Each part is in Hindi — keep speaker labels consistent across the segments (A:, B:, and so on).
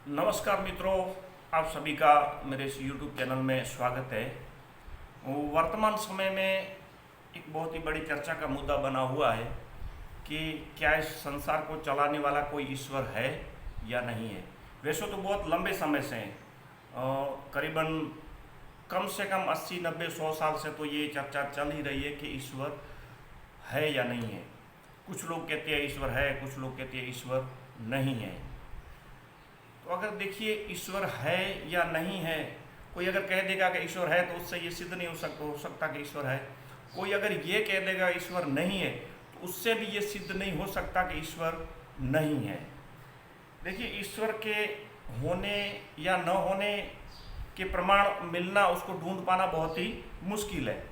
A: नमस्कार मित्रों, आप सभी का मेरे इस YouTube चैनल में स्वागत है। वर्तमान समय में एक बहुत ही बड़ी चर्चा का मुद्दा बना हुआ है कि क्या इस संसार को चलाने वाला कोई ईश्वर है या नहीं है। वैसे तो बहुत लंबे समय से करीबन कम से कम 80, 90, 100 साल से तो ये चर्चा चल ही रही है कि ईश्वर है या नहीं है। कुछ लोग कहते हैं ईश्वर है, कुछ लोग कहते हैं ईश्वर नहीं है। तो अगर देखिए ईश्वर है या नहीं है, कोई अगर कह देगा कि ईश्वर है तो उससे ये सिद्ध नहीं हो सकता कि ईश्वर है। कोई अगर ये कह देगा ईश्वर नहीं है तो उससे भी ये सिद्ध नहीं हो सकता कि ईश्वर नहीं है। देखिए, ईश्वर के होने या न होने के प्रमाण मिलना, उसको ढूंढ पाना बहुत ही मुश्किल है।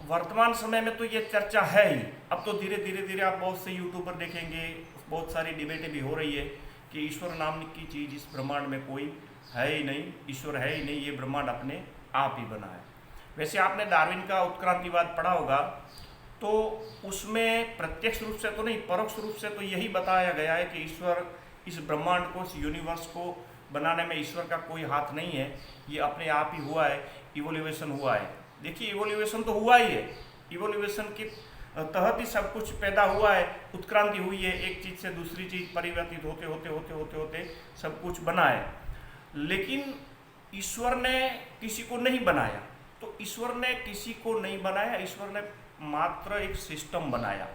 A: वर्तमान समय में तो ये चर्चा है ही। अब तो धीरे धीरे धीरे आप बहुत से यूट्यूबर देखेंगे, बहुत सारी डिबेटें भी हो रही है कि ईश्वर नाम की चीज़ इस ब्रह्मांड में कोई है ही नहीं, ईश्वर है ही नहीं, ये ब्रह्मांड अपने आप ही बना है। वैसे आपने डार्विन का उत्क्रांतिवाद पढ़ा होगा, तो उसमें प्रत्यक्ष रूप से तो नहीं, परोक्ष रूप से तो यही बताया गया है कि ईश्वर इस ब्रह्मांड को, इस यूनिवर्स को बनाने में ईश्वर का कोई हाथ नहीं है, ये अपने आप ही हुआ है, इवोल्यूशन हुआ है। देखिए, इवोल्यूशन तो हुआ ही है, इवोल्यूशन के तहत ही सब कुछ पैदा हुआ है, उत्क्रांति हुई है, एक चीज़ से दूसरी चीज़ परिवर्तित होते होते होते होते होते सब कुछ बना है। लेकिन ईश्वर ने किसी को नहीं बनाया। तो ईश्वर ने किसी को नहीं बनाया, ईश्वर ने मात्र एक सिस्टम बनाया,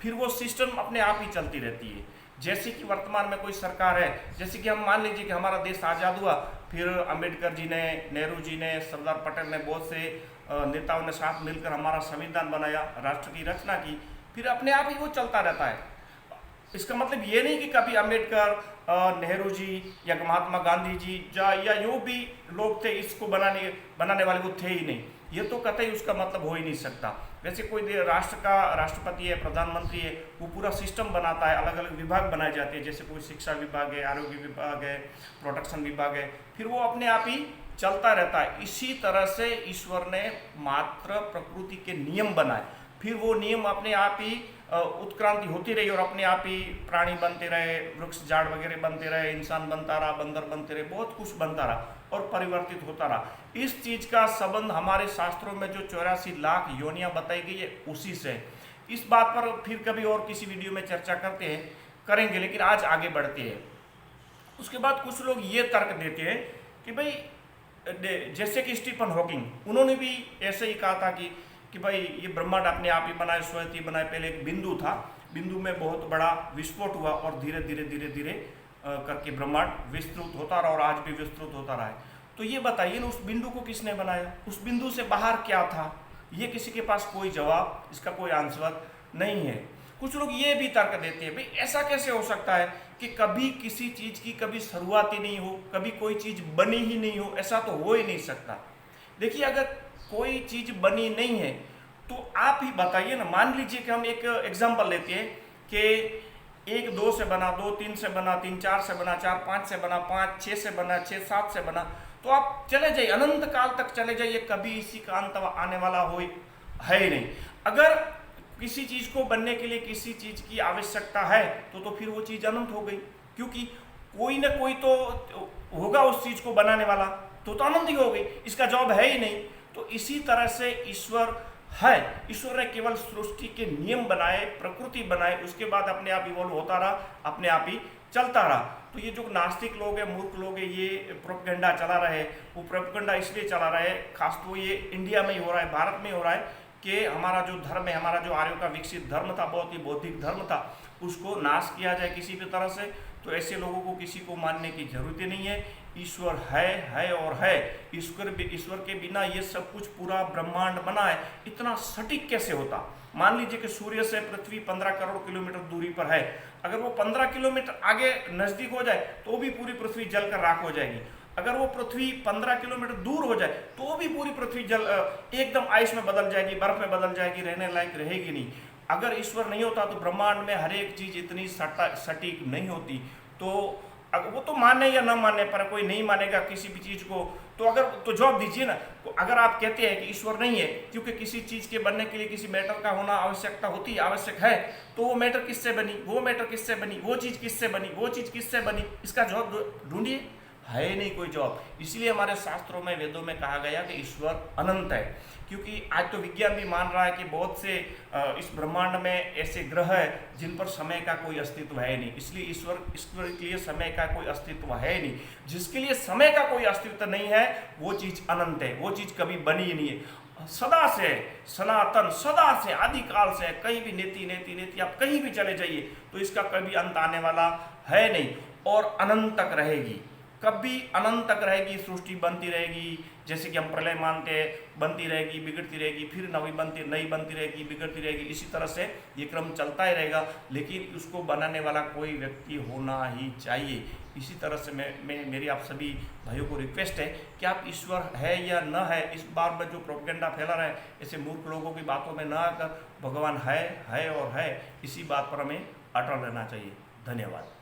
A: फिर वो सिस्टम अपने आप ही चलती रहती है। जैसे कि वर्तमान में कोई सरकार है, जैसे कि हम मान लीजिए कि हमारा देश आज़ाद हुआ, फिर अंबेडकर जी ने, नेहरू जी ने, सरदार पटेल ने, बहुत से नेताओं ने साथ मिलकर हमारा संविधान बनाया, राष्ट्र की रचना की, फिर अपने आप ही वो चलता रहता है। इसका मतलब ये नहीं कि कभी अंबेडकर, नेहरू जी या महात्मा गांधी जी या जो भी लोग थे इसको बनाने वाले वो थे ही नहीं, ये तो कतई उसका मतलब हो ही नहीं सकता। वैसे कोई राष्ट्र का राष्ट्रपति है, प्रधानमंत्री है, वो पूरा सिस्टम बनाता है, अलग अलग विभाग बनाए जाते हैं, जैसे कोई शिक्षा विभाग है, आरोग्य विभाग है, प्रोटेक्शन विभाग है, फिर वो अपने आप ही चलता रहता है। इसी तरह से ईश्वर ने मात्र प्रकृति के नियम बनाए, फिर वो नियम अपने आप ही उत्क्रांति होती रही और अपने आप ही प्राणी बनते रहे, वृक्ष झाड़ वगैरह बनते रहे, इंसान बनता रहा, बंदर बनते रहे, बहुत कुछ बनता रहा और परिवर्तित होता रहा। इस चीज़ का संबंध हमारे शास्त्रों में जो 84 लाख योनियां बताई गई है उसी से। इस बात पर फिर कभी और किसी वीडियो में चर्चा करेंगे, लेकिन आज आगे बढ़ते हैं। उसके बाद कुछ लोग ये तर्क देते हैं कि भाई, जैसे कि स्टीफन हॉकिंग, उन्होंने भी ऐसे ही कहा था कि भाई ये ब्रह्मांड अपने आप ही बनाए, स्वयं ही बनाए। पहले एक बिंदु था, बिंदु में बहुत बड़ा विस्फोट हुआ और धीरे धीरे धीरे धीरे करके ब्रह्मांड विस्तृत होता रहा और आज भी विस्तृत होता रहा है। तो ये बताइए ना, उस बिंदु को किसने बनाया, उस बिंदु से बाहर क्या था, ये किसी के पास कोई जवाब, इसका कोई आंसर नहीं है। कुछ लोग ये भी तर्क देते हैं, भाई ऐसा कैसे हो सकता है कि कभी किसी चीज़ की कभी शुरुआत ही नहीं हो, कभी कोई चीज़ बनी ही नहीं हो, ऐसा तो हो ही नहीं सकता। देखिए, अगर कोई चीज़ बनी नहीं है तो आप ही बताइए ना। मान लीजिए कि हम एक एग्जांपल लेते हैं कि 1 2 से बना, 2 3 से बना, 3 4 से बना, 4 5 से बना, 5 6 से बना, 6 7 से बना, तो आप चले जाइए, अनंत काल तक चले जाइए, कभी इसी का अंत आने वाला है ही नहीं। अगर किसी चीज़ को बनने के लिए किसी चीज़ की आवश्यकता है तो फिर वो चीज़ अनंत हो गई, क्योंकि कोई ना कोई तो होगा उस चीज़ को बनाने वाला, तो अनंत ही हो गई, इसका जवाब है ही नहीं। तो इसी तरह से ईश्वर है। ईश्वर ने केवल सृष्टि के नियम बनाए, प्रकृति बनाए, उसके बाद अपने आप इवॉल्व होता रहा, अपने आप ही चलता रहा। तो ये जो नास्तिक लोग हैं, मूर्ख लोग हैं, ये प्रोपेगेंडा चला रहे हैं। वो प्रोपेगेंडा इसलिए चला रहे हैं, खास तो ये इंडिया में ही हो रहा है, भारत में हो रहा है, कि हमारा जो धर्म है, हमारा जो आर्यों का विकसित धर्म था, बहुत ही बौद्धिक धर्म था, उसको नाश किया जाए किसी भी तरह से। तो ऐसे लोगों को किसी को मानने की जरूरत ही नहीं है। ईश्वर है और है। ईश्वर के बिना ये सब कुछ, पूरा ब्रह्मांड बना है, इतना सटीक कैसे होता। मान लीजिए कि सूर्य से पृथ्वी 15 करोड़ किलोमीटर दूरी पर है, अगर वो 15 किलोमीटर आगे नजदीक हो जाए तो भी पूरी पृथ्वी जलकर राख हो जाएगी। अगर वो पृथ्वी 15 किलोमीटर दूर हो जाए तो भी पूरी पृथ्वी एकदम आइस में बदल जाएगी, बर्फ में बदल जाएगी, रहने लायक रहेगी नहीं। अगर ईश्वर नहीं होता तो ब्रह्मांड में हर एक चीज इतनी सटीक नहीं होती। तो वो तो माने या ना माने, पर कोई नहीं मानेगा किसी भी चीज को, तो अगर तो जवाब दीजिए ना। तो अगर आप कहते हैं कि ईश्वर नहीं है, क्योंकि किसी चीज के बनने के लिए किसी मैटर का होना आवश्यकता होती है, आवश्यक है, तो वो मैटर किससे बनी, वो मैटर किससे बनी, वो चीज किससे बनी, वो चीज किससे बनी, इसका जवाब ढूंढिए। है नहीं कोई जवाब। इसलिए हमारे शास्त्रों में, वेदों में कहा गया कि ईश्वर अनंत है। क्योंकि आज तो विज्ञान भी मान रहा है कि बहुत से इस ब्रह्मांड में ऐसे ग्रह हैं जिन पर समय का कोई अस्तित्व है नहीं। इसलिए ईश्वर के लिए समय का कोई अस्तित्व है नहीं। जिसके लिए समय का कोई अस्तित्व नहीं है वो चीज अनंत है, वो चीज कभी बनी ही नहीं है। सदा से सनातन, सदा से आदिकाल से, कहीं भी नेति नेति नेति आप कहीं भी चले जाइए तो इसका कभी अंत आने वाला है नहीं, और अनंत तक रहेगी, कभी अनंत तक रहेगी। सृष्टि बनती रहेगी, जैसे कि हम प्रलय मानते हैं, बनती रहेगी, बिगड़ती रहेगी, फिर नई बनती रहेगी, बिगड़ती रहेगी। इसी तरह से ये क्रम चलता ही रहेगा, लेकिन उसको बनाने वाला कोई व्यक्ति होना ही चाहिए। इसी तरह से मेरी आप सभी भाइयों को रिक्वेस्ट है कि आप ईश्वर है या न है, इस बार में जो प्रोपेगेंडा फैला रहा है, ऐसे मूर्ख लोगों की बातों में न आकर भगवान है और है, इसी बात पर हमें अटल रहना चाहिए। धन्यवाद।